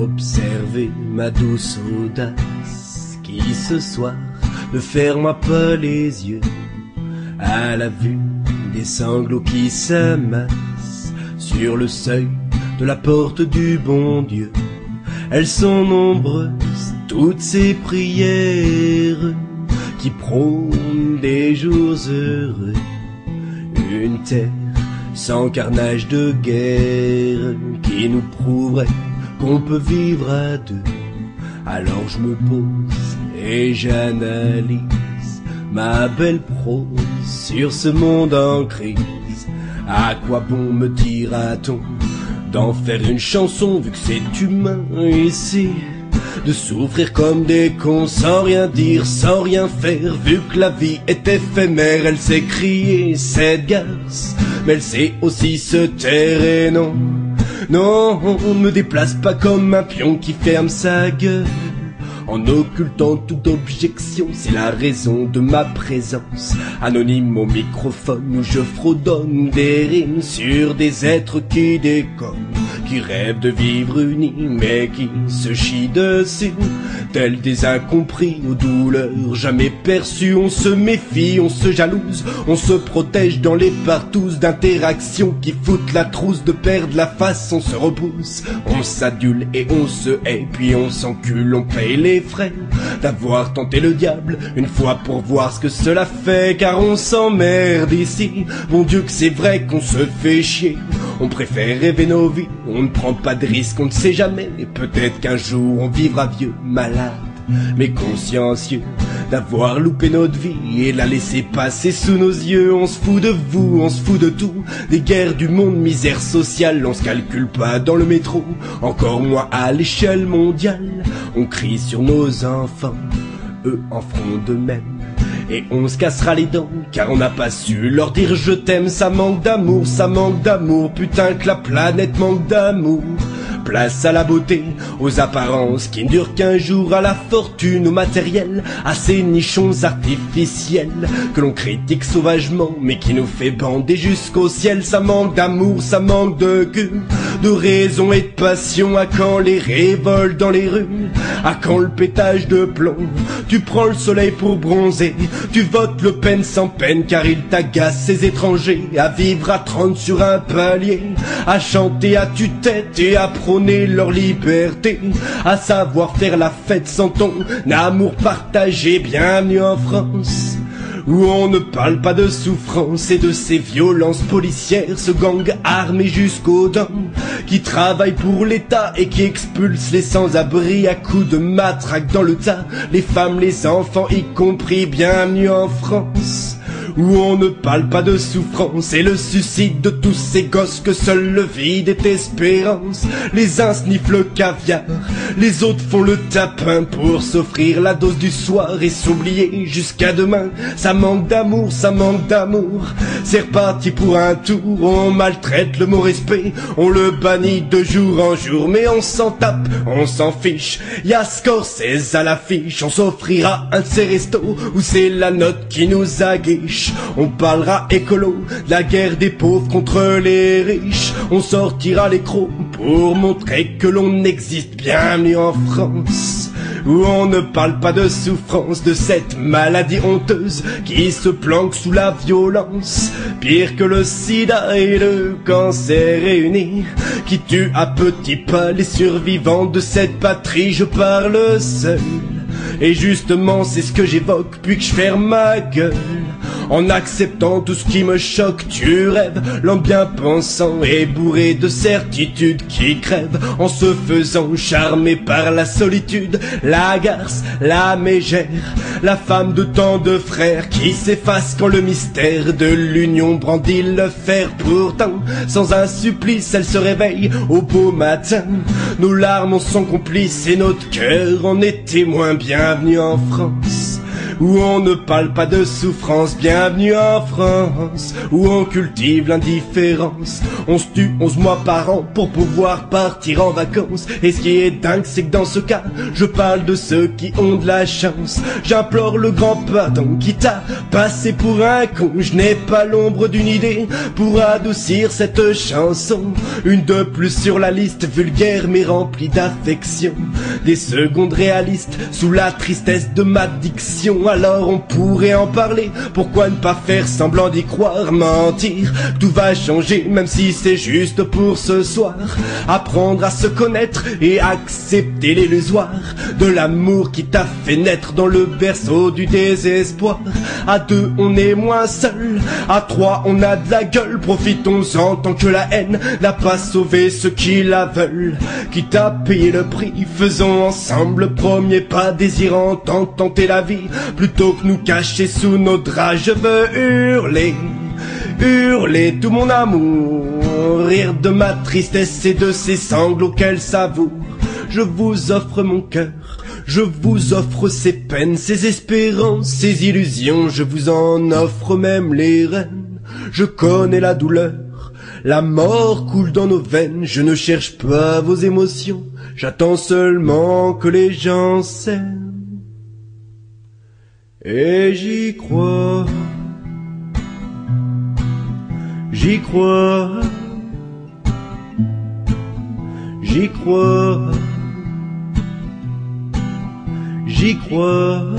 Observez ma douce audace qui ce soir ne ferme pas les yeux à la vue des sanglots qui s'amassent sur le seuil de la porte du bon Dieu. Elles sont nombreuses, toutes ces prières qui prônent des jours heureux, une terre sans carnage de guerre qui nous prouverait qu'on peut vivre à deux. Alors je me pose et j'analyse ma belle prose sur ce monde en crise. À quoi bon me dira-t-on d'en faire une chanson, vu que c'est humain ici de souffrir comme des cons sans rien dire, sans rien faire, vu que la vie est éphémère. Elle sait crier cette garce, mais elle sait aussi se taire. Et non, non, on ne me déplace pas comme un pion qui ferme sa gueule en occultant toute objection. C'est la raison de ma présence, anonyme au microphone, où je fredonne des rimes sur des êtres qui déconnent, qui rêvent de vivre unis, mais qui se chient dessus, tels des incompris aux douleurs jamais perçues. On se méfie, on se jalouse, on se protège dans les partous d'interactions qui foutent la trousse, de perdre la face. On se repousse, on s'adule et on se hait, puis on s'encule, on paye les frais d'avoir tenté le diable une fois pour voir ce que cela fait. Car on s'emmerde ici, bon Dieu que c'est vrai qu'on se fait chier. On préfère rêver nos vies, on ne prend pas de risques, on ne sait jamais. Et peut-être qu'un jour on vivra vieux, malade, mais consciencieux d'avoir loupé notre vie et la laisser passer sous nos yeux. On se fout de vous, on se fout de tout, des guerres du monde, misère sociale. On se calcule pas dans le métro, encore moins à l'échelle mondiale. On crie sur nos enfants, eux en feront de même. Et on se cassera les dents, car on n'a pas su leur dire je t'aime. Ça manque d'amour, ça manque d'amour, putain que la planète manque d'amour. Place à la beauté, aux apparences qui ne durent qu'un jour, à la fortune, au matériel, à ces nichons artificiels que l'on critique sauvagement, mais qui nous fait bander jusqu'au ciel. Ça manque d'amour, ça manque de cul, de raison et de passion. À quand les révoltes dans les rues? À quand le pétage de plomb? Tu prends le soleil pour bronzer, tu votes Le Pen sans peine, car il t'agace ces étrangers à vivre à 30 sur un palier, à chanter à tue-tête et à prôner leur liberté, à savoir faire la fête sans ton amour partagé. Bienvenue en France, où on ne parle pas de souffrance et de ces violences policières, ce gang armé jusqu'aux dents qui travaille pour l'État et qui expulse les sans-abri à coups de matraque dans le tas, les femmes, les enfants y compris. Bienvenue en France, où on ne parle pas de souffrance et le suicide de tous ces gosses que seul le vide est espérance. Les uns sniffent le caviar, les autres font le tapin pour s'offrir la dose du soir et s'oublier jusqu'à demain. Ça manque d'amour, ça manque d'amour, c'est reparti pour un tour. On maltraite le mot respect, on le bannit de jour en jour, mais on s'en tape, on s'en fiche. Y'a Scorsese à l'affiche, on s'offrira un de ces restos où c'est la note qui nous aguiche. On parlera écolo, de la guerre des pauvres contre les riches. On sortira les crocs pour montrer que l'on existe. Bienvenue en France, où on ne parle pas de souffrance, de cette maladie honteuse qui se planque sous la violence, pire que le sida et le cancer réunis, qui tue à petits pas les survivants de cette patrie. Je parle seul, et justement c'est ce que j'évoque, puis que je ferme ma gueule en acceptant tout ce qui me choque. Tu rêves, l'homme bien pensant et bourré de certitudes qui crève en se faisant charmer par la solitude. La garce, la mégère, la femme de tant de frères qui s'efface quand le mystère de l'union brandit le fer. Pourtant, sans un supplice, elle se réveille au beau matin. Nos larmes en sont complices et notre cœur en est témoin. Bienvenue en France, où on ne parle pas de souffrance. Bienvenue en France, où on cultive l'indifférence. On se tue 11 mois par an pour pouvoir partir en vacances. Et ce qui est dingue, c'est que dans ce cas, je parle de ceux qui ont de la chance. J'implore le grand pardon qui t'a passé pour un con. Je n'ai pas l'ombre d'une idée pour adoucir cette chanson. Une de plus sur la liste, vulgaire mais remplie d'affection. Des secondes réalistes sous la tristesse de ma diction. Alors on pourrait en parler, pourquoi ne pas faire semblant d'y croire? Mentir, tout va changer même si c'est juste pour ce soir. Apprendre à se connaître et accepter l'illusoire de l'amour qui t'a fait naître dans le berceau du désespoir. À deux on est moins seul, à trois on a de la gueule. Profitons-en tant que la haine n'a pas sauvé ceux qui la veulent. Quitte à payer le prix, faisons ensemble le premier pas, désirant tant tenter la vie plutôt que nous cacher sous nos draps. Je veux hurler, hurler tout mon amour, rire de ma tristesse et de ces sanglots qu'elle savoure. Je vous offre mon cœur, je vous offre ces peines, ces espérances, ces illusions. Je vous en offre même les rênes. Je connais la douleur, la mort coule dans nos veines. Je ne cherche pas vos émotions, j'attends seulement que les gens s'aiment. Et j'y crois, j'y crois, j'y crois, j'y crois.